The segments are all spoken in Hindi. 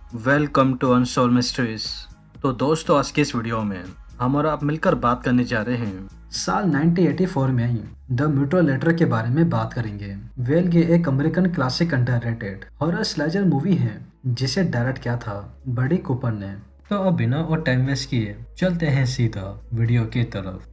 Welcome to unsolved mysteries. तो दोस्तों, आज के इस वीडियो में हम और आप मिलकर बात करने जा रहे हैं साल 1984 में आई द म्यूटोलेटर के बारे में बात करेंगे। वेल ये एक American classic underrated horror slasher movie है जिसे डायरेक्ट किया था बडी कूपर ने। तो अब बिना और टाइम वेस्ट किए चलते हैं सीधा वीडियो की तरफ।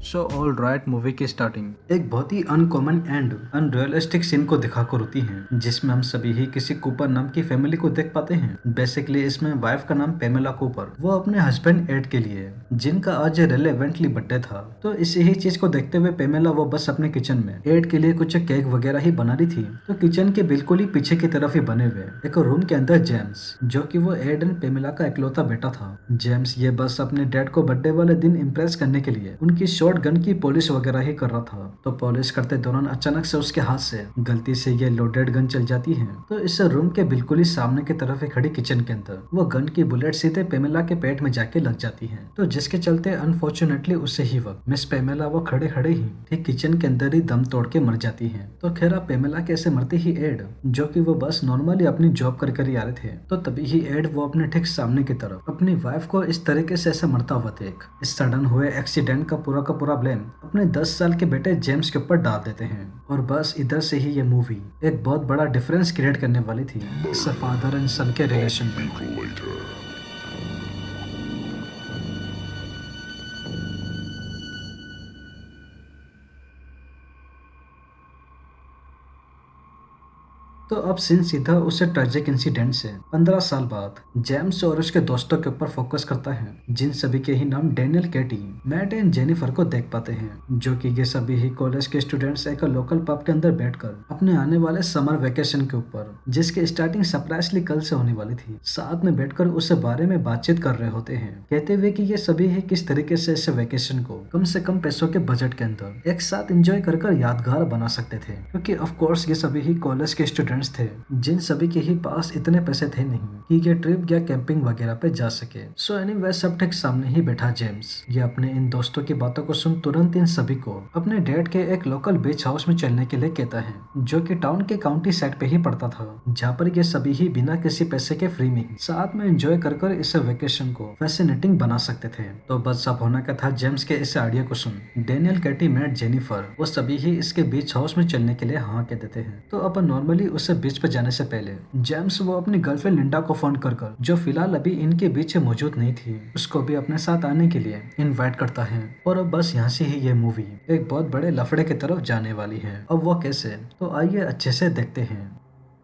सो ऑल राइट, मूवी की स्टार्टिंग एक बहुत ही अनकॉमन एंड अनरियलिस्टिक सीन को दिखाकर होती है जिसमें हम सभी ही किसी कूपर नाम की फैमिली को देख पाते हैं। बेसिकली इसमें वाइफ का नाम पेमेला कूपर, वो अपने हस्बैंड एड के लिए जिनका आज रिलेवेंटली बर्थडे था। तो इसी ही चीज को देखते हुए पेमेला वो बस अपने किचन में एड के लिए कुछ केक वगैरह ही बना रही थी। तो किचन के बिल्कुल ही पीछे की तरफ ही बने हुए एक रूम के अंदर जेम्स, जो कि वो एड एंड पेमेला का इकलौता बेटा था। जेम्स ये बस अपने डैड को बर्थडे वाले दिन इम्प्रेस करने के लिए उनकी शॉर्ट गन की पॉलिश वगैरह ही कर रहा था। तो पॉलिश करते दौरान अचानक से उसके हाथ से गलती से ये लोडेड गन चल जाती है। तो इस रूम के बिल्कुल ही सामने की तरफ ही खड़ी किचन के अंदर वो गन की बुलेट सीधे पेमेला के पेट में जाके लग जाती है। तो जिसके चलते अनफॉर्चुनेटली उसे ही वक्त मिस पेमेला वो खड़े खड़े ही ठीक किचन के अंदर ही दम तोड़ के मर जाती है। तो खैर पेमेला कैसे मरती ही एड, जो कि वो बस नॉर्मली अपनी जॉब कर कर ही आ रहे थे। तो तभी ही एड वो अपने ठीक सामने की तरफ अपनी वाइफ को इस तरीके से ऐसे मरता हुआ देख इस सडन हुए एक्सीडेंट का पूरा ब्लेम अपने 10 साल के बेटे जेम्स के ऊपर डाल देते हैं। और बस इधर से ही ये मूवी एक बहुत बड़ा डिफरेंस क्रिएट करने वाली थी इस फादर एंड सन के रिलेशन में। तो अब सीन सीधा उसे ट्रेजिक इंसिडेंट से 15 साल बाद जेम्स और उसके दोस्तों के ऊपर फोकस करता है, जिन सभी के ही नाम Daniel, Katie, Matt and Jennifer को देख पाते हैं, जो कि ये सभी ही कॉलेज के स्टूडेंट्स एक लोकल पब के अंदर बैठकर अपने आने वाले समर वेकेशन के ऊपर, जिसकी स्टार्टिंग सरप्राइजली कल से होने वाली थी, साथ में बैठकर उस बारे में बातचीत कर रहे होते हैं, कहते हुए कि ये सभी ही किस तरीके से इस वेकेशन को कम से कम पैसों के बजट के अंदर एक साथ एंजॉय कर यादगार बना सकते थे। क्योंकि ऑफ कोर्स ये सभी ही कॉलेज के स्टूडेंट्स थे जिन सभी के ही पास इतने पैसे थे नहीं कि ये ट्रिप या कैंपिंग वगैरह पे जा सके। सो एनीवे सब ठीक सामने ही बैठा जेम्स ये अपने इन दोस्तों की बातों को सुन तुरंत इन सभी को अपने डैड के एक लोकल बीच हाउस में चलने के लिए कहता है, जो कि टाउन के काउंटी साइड पे ही पड़ता था, जहाँ पर ये सभी ही बिना किसी पैसे के फ्री में ही साथ में एंजॉय कर इस वेकेशन को फैसिनेटिंग बना सकते थे। तो बस अब होना क्या था, जेम्स के इस आइडिया को सुन डेनियल, कैटी, मैट, जेनिफर वो सभी ही इसके बीच हाउस में चलने के लिए हाँ कह देते हैं। तो अब नॉर्मली उसे बीच पे जाने से पहले जेम्स वो अपनी गर्लफ्रेंड लिंडा को फोन कर जो फिलहाल अभी इनके बीच मौजूद नहीं थी, उसको भी अपने साथ आने के लिए इनवाइट करता है। और अब बस यहाँ से ही ये मूवी एक बहुत बड़े लफड़े की तरफ जाने वाली है। अब वो कैसे, तो आइए अच्छे से देखते हैं।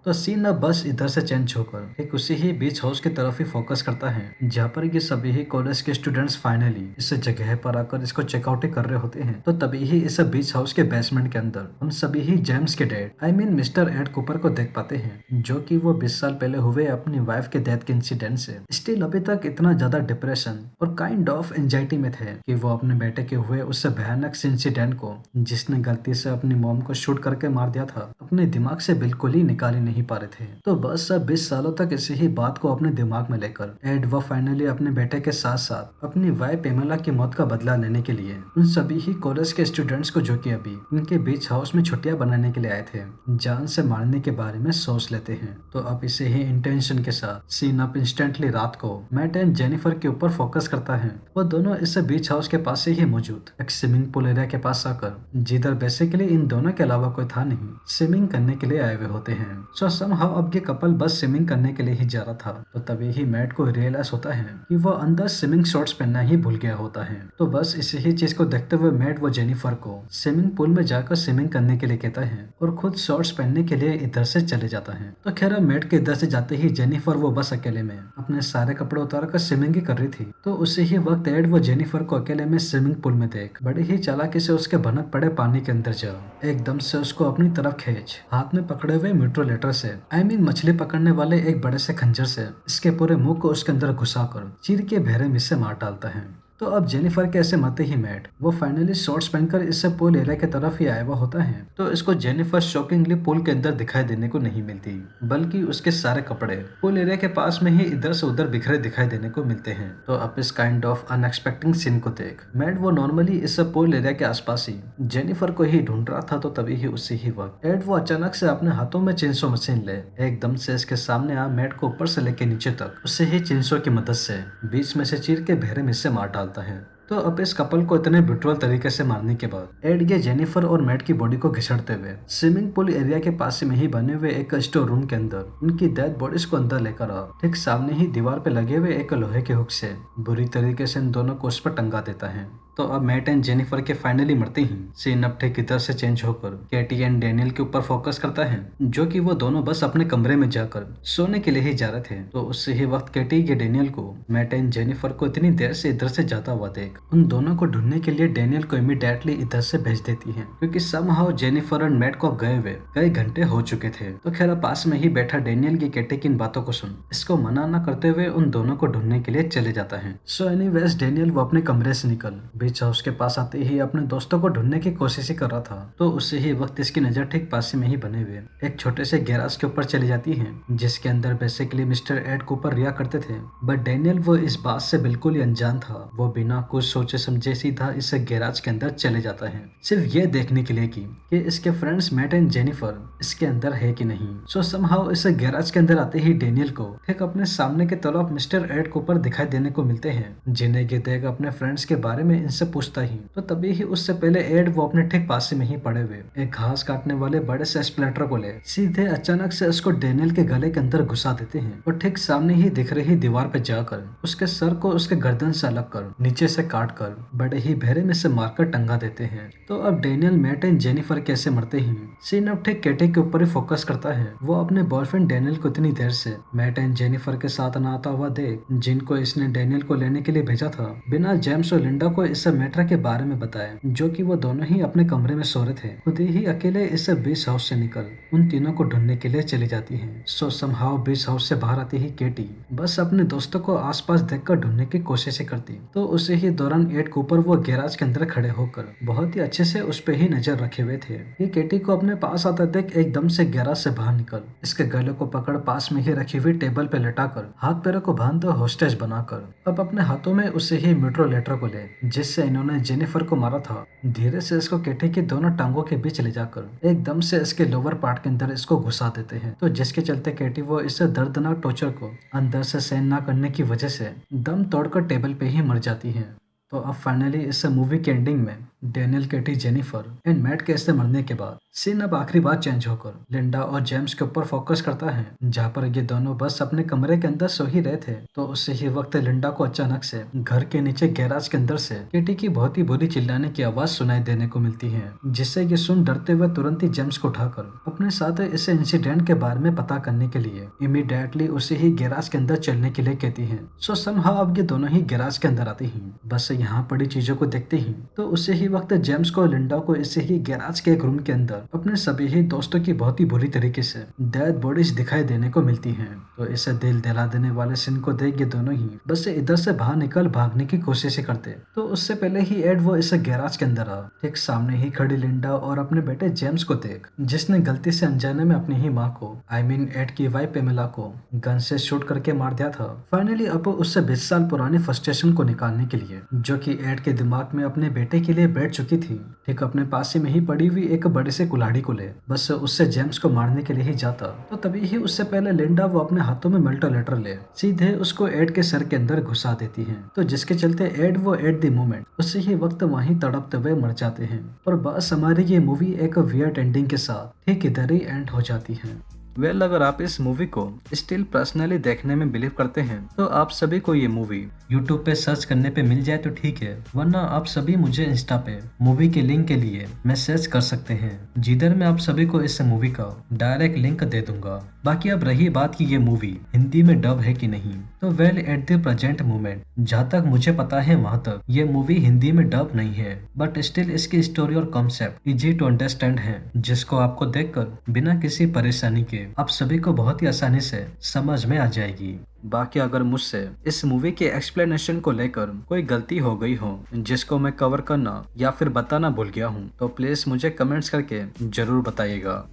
तो सीन अब बस इधर से चेंज होकर एक उसी ही बीच हाउस की तरफ ही फोकस करता है, जहाँ पर ये सभी ही कॉलेज के स्टूडेंट्स फाइनली इस जगह पर आकर इसको चेकआउट ही कर रहे होते हैं। तो तभी ही इस बीच हाउस के बेसमेंट के अंदर हम सभी ही जेम्स के dad I mean mister Ed Cooper को देख पाते हैं, जो कि वो 20 साल पहले हुए अपनी वाइफ के डेथ के इंसिडेंट से स्टिल अभी तक इतना ज्यादा डिप्रेशन और काइंड ऑफ एंजाइटी में थे कि वो अपने बेटे के हुए उससे भयानक से इंसिडेंट को, जिसने गलती से अपनी मॉम को शूट करके मार दिया था, अपने दिमाग से बिल्कुल ही निकाल नहीं पा रहे थे। तो बस अब 20 सालों तक इसी ही बात को अपने दिमाग में लेकर एड वो फाइनली अपने बेटे के साथ साथ अपनी वाइफ पेमेला की मौत का बदला लेने के लिए उन सभी ही कॉलेज के स्टूडेंट्स को, जो कि अभी इनके बीच हाउस में छुट्टियां बनाने के लिए आए थे, जान से मारने के बारे में सोच लेते हैं। तो अब इसे ही इंटेंशन के साथ सीन अप इंस्टेंटली रात को मैट एंड जेनिफर के ऊपर फोकस करता है। वो दोनों इस बीच हाउस के पास से ही मौजूद एक स्विमिंग पूल एरिया के पास आकर, जिधर बेसिकली इन दोनों के अलावा कोई था नहीं, स्विमिंग करने के लिए आए हुए होते हैं। सो समहाउ अब ये कपल बस स्विमिंग करने के लिए ही जा रहा था। तो तभी ही मैट को रियलाइज होता है कि वो अंदर स्विमिंग शॉर्ट्स पहनना ही भूल गया होता है। तो बस इसी ही चीज को देखते हुए मैट वो जेनिफर को स्विमिंग पूल में जाकर स्विमिंग करने के लिए कहता है और खुद शॉर्ट्स पहनने के लिए इधर से चले जाता है। तो खैर मैट के इधर से जाते ही जेनिफर वो बस अकेले में अपने सारे कपड़े उतार कर स्विमिंग ही कर रही थी। तो उसी ही वक्त एड वो जेनिफर को अकेले में स्विमिंग पूल में देख बड़ी ही चालाकी से उसके भनक पड़े पानी के अंदर जा एकदम से उसको अपनी तरफ खींच हाथ में पकड़े हुए म्यूट्रोलेटर से आई मीन मछली पकड़ने वाले एक बड़े से खंजर से इसके पूरे मुंह को उसके अंदर घुसाकर चीर के बहरे में से मार डालता है। तो अब जेनिफर के ऐसे मरते ही मैट वो फाइनली शॉर्ट्स पहनकर इससे पूल एरिया की तरफ ही आया हुआ होता है। तो इसको जेनिफर शॉकिंगली पूल के अंदर दिखाई देने को नहीं मिलती, बल्कि उसके सारे कपड़े पूल एरिया के पास में ही इधर से उधर बिखरे दिखाई देने को मिलते हैं। तो अब इस काइंड ऑफ अनएक्सपेक्टेड सीन को देख मैट वो नॉर्मली इस पूल एरिया के आसपास ही जेनिफर को ही ढूंढ रहा था। तो तभी ही उसी ही वक्त एड वो अचानक से अपने हाथों में चेंसो मशीन ले एकदम से इसके सामने आ मैट को ऊपर से लेके नीचे तक उससे ही चेंसो की मदद से बीच में से चीर के बहरे में से मार डालता है। तो अब इस कपल को इतने ब्रूटल तरीके से मारने के बाद एड ये जेनिफर और मैट की बॉडी को घिसड़ते हुए स्विमिंग पूल एरिया के पास में ही बने हुए एक स्टोर रूम के अंदर उनकी डेड बॉडीज को अंदर लेकर आ ठीक सामने ही दीवार पे लगे हुए एक लोहे के हुक से बुरी तरीके से इन दोनों को उस पर टंगा देता है। तो अब मैट एंड जेनिफर के फाइनली मरते ही सीन अब ठीक इधर से चेंज होकर कैटी एंड डैनियल के ऊपर फोकस करता है, जो कि वो दोनों बस अपने कमरे में जाकर सोने के लिए ही जा रहे थे। तो उससे ही वक्त कैटी के डैनियल को मैट एंड जेनिफर को इतनी देर से इधर से जाता हुआ देख उन दोनों को ढूंढने के लिए डैनियल को इमीडिएटली इधर से भेज देती है, क्योंकि समहाउ जेनिफर एंड मैट को गए हुए कई घंटे हो चुके थे। तो खैर पास में ही बैठा डैनियल की कैटी की इन बातों को सुन इसको मना न करते हुए उन दोनों को ढूंढने के लिए चले जाता है। सो एनीवेज डैनियल वो अपने कमरे से निकल बीच हाउस के पास आते ही अपने दोस्तों को ढूंढने की कोशिश ही कर रहा था। तो उससे ही वक्त इसकी नजर ठीक पास में ही बने हुए एक छोटे से गैराज के ऊपर चली जाती है, जिसके अंदर बेसिकली मिस्टर एड कूपर रिया करते थे। बट डैनियल वो इस बात से बिल्कुल ही अनजान था। वो बिना कुछ सोचे समझे सीधा इस गैराज के अंदर चले जाता है, सिर्फ ये देखने के लिए कि इसके फ्रेंड्स मैट एंड जेनिफर इसके अंदर है कि नहीं। सो समहाउ इस गैराज के अंदर आते ही डैनियल को ठीक अपने सामने की तरफ मिस्टर एड कूपर दिखाई देने को मिलते हैं, जिन्हें ये देख अपने फ्रेंड्स के बारे में इनसे पूछता ही। तो तभी ही उससे पहले एड वो अपने ठीक पास में ही पड़े हुए एक घास काटने वाले बड़े से स्प्लेटर को ले सीधे अचानक से उसको डैनियल के गले के अंदर घुसा देते हैं और ठीक सामने ही दिख रही दीवार पे जाकर उसके सर को उसके गर्दन से अलग कर नीचे से काट कर बड़े ही बहरे में से मारकर टंगा देते हैं। तो अब डैनियल मैट एंड जेनिफर कैसे मरते ही सीन अब ठीक कैटी के ऊपर ही फोकस करता है। वो अपने बॉयफ्रेंड डैनियल को इतनी देर से मैट एंड जेनिफर के साथ न आता हुआ देख, जिनको इसने डैनियल को लेने के लिए भेजा था, बिना जेम्स और लिंडा को इस मैटर के बारे में बताया, जो कि वो दोनों ही अपने कमरे में सो रहे थे। खुद ही अकेले इस बीच हाउस से निकल उन तीनों को ढूंढने के लिए चली जाती है। सो समहाउ बीच हाउस से बाहर आती ही केटी बस अपने दोस्तों को आसपास देखकर ढूंढने की कोशिश करती। तो उसे ही दौरान एड कूपर वो गैराज के अंदर खड़े होकर बहुत ही अच्छे से उस पे ही नजर रखे हुए थे। ये केटी को अपने पास आता देख एकदम से गैराज से बाहर निकल इसके गले को पकड़ पास में ही रखी हुई टेबल पे लटाकर हाथ पैरों को बांध दो होस्टेज बनाकर अब अपने हाथों में उसे ही मेट्रो लेटर को ले जिससे इन्होंने जेनिफर को मारा था, धीरे से इसको केटी की दोनों टांगों के बीच ले जाकर एकदम से इसके लोअर पार्ट के अंदर इसको घुसा देते हैं। तो जिसके चलते केटी वो इस दर्दनाक टॉर्चर को अंदर से सहन न करने की वजह से दम तोड़कर टेबल पे ही मर जाती है। तो अब फाइनली इस मूवी के एंडिंग में Daniel, Katie, Jennifer and Matt के ऐसे मरने के बाद सीन अब आखिरी बार चेंज होकर लिंडा और जेम्स के ऊपर फोकस करता है, जहाँ पर ये दोनों बस अपने कमरे के अंदर सो ही रहे थे। तो उससे ही वक्त लिंडा को अचानक से घर के नीचे गैराज के अंदर से केटी की बहुत ही बुरी चिल्लाने की आवाज सुनाई देने को मिलती है, जिससे ये सुन डरते हुए तुरंत ही जेम्स को उठाकर अपने साथ इस इंसिडेंट के बारे में पता करने के लिए इमीडिएटली उसे ही गैराज के अंदर चलने के लिए कहती है। सो समहाउ अब ये दोनों ही गैराज के अंदर आते ही बस यहाँ पड़ी चीजों को देखते ही तो उसे ही वक्त जेम्स को लिंडा को इससे ही गैराज के एक रूम के अंदर अपने सभी ही दोस्तों की बहुत ही बुरी तरीके से डेड बॉडीज दिखाई देने को मिलती हैं। तो इसे दिल दहला देने वाले सीन को देख ये दोनों ही बस इधर से बाहर निकल भागने की कोशिश करते। तो उससे पहले ही एड वो इस गैराज के अंदर आ ठीक सामने ही खड़ी लिंडा और अपने बेटे जेम्स को देख, जिसने गलती से अनजाने में अपनी ही माँ को एड की वाइफ पेमेला को गन से शूट करके मार दिया था। फाइनली अब उससे 20 साल पुरानी फ्रस्ट्रेशन को निकालने के लिए, जो कि एड के दिमाग में अपने बेटे के लिए बैठ चुकी थी, ठीक अपने पास में ही पड़ी हुई एक बड़े से कुल्हाड़ी को ले बस उससे जेम्स को मारने के लिए ही जाता। तो तभी ही उससे पहले लिंडा वो अपने हाथों में मेल्टो लेटर ले सीधे उसको एड के सर के अंदर घुसा देती है। तो जिसके चलते एड वो एट द मोमेंट उसी ही वक्त वहीं तड़पते हुए मर जाते हैं। और बस हमारी ये मूवी एक वियर्ड एंडिंग के साथ ठीक इधर ही एंड हो जाती है। वेल अगर आप इस मूवी को स्टिल पर्सनली देखने में बिलीव करते हैं तो आप सभी को ये मूवी यूट्यूब पे सर्च करने पे मिल जाए तो ठीक है, वरना आप सभी मुझे इंस्टा पे मूवी के लिंक के लिए मैसेज कर सकते हैं, जिधर मैं आप सभी को इस मूवी का डायरेक्ट लिंक दे दूंगा। बाकी अब रही बात कि ये मूवी हिंदी में डब है कि नहीं, तो well at the present moment जहाँ तक मुझे पता है वहाँ तक ये मूवी हिंदी में डब नहीं है, बट स्टिल इसकी स्टोरी और कॉन्सेप्ट इजी टू अंडरस्टैंड है, जिसको आपको देखकर बिना किसी परेशानी के आप सभी को बहुत ही आसानी से समझ में आ जाएगी। बाकी अगर मुझसे इस मूवी के एक्सप्लेनेशन को लेकर कोई गलती हो गई हो जिसको मैं कवर करना या फिर बताना भूल गया हूँ, तो प्लीज मुझे कमेंट्स करके जरूर बताइएगा।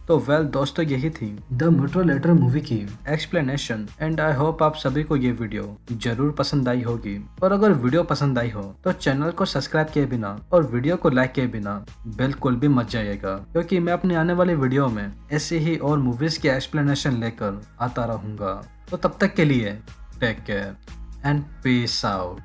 तो वेल दोस्तों, यही थी द म्यूटलेटर मूवी की एक्सप्लेनेशन एंड आई होप आप सभी को ये वीडियो जरूर पसंद आई होगी। और अगर वीडियो पसंद आई हो तो चैनल को सब्सक्राइब किए बिना और वीडियो को लाइक किए बिना बिल्कुल भी मत जाइएगा, क्योंकि मैं अपने आने वाली वीडियो में ऐसे ही और मूवीज के एक्सप्लेनेशन लेकर आता रहूंगा। तो तब तक के लिए take care and peace out.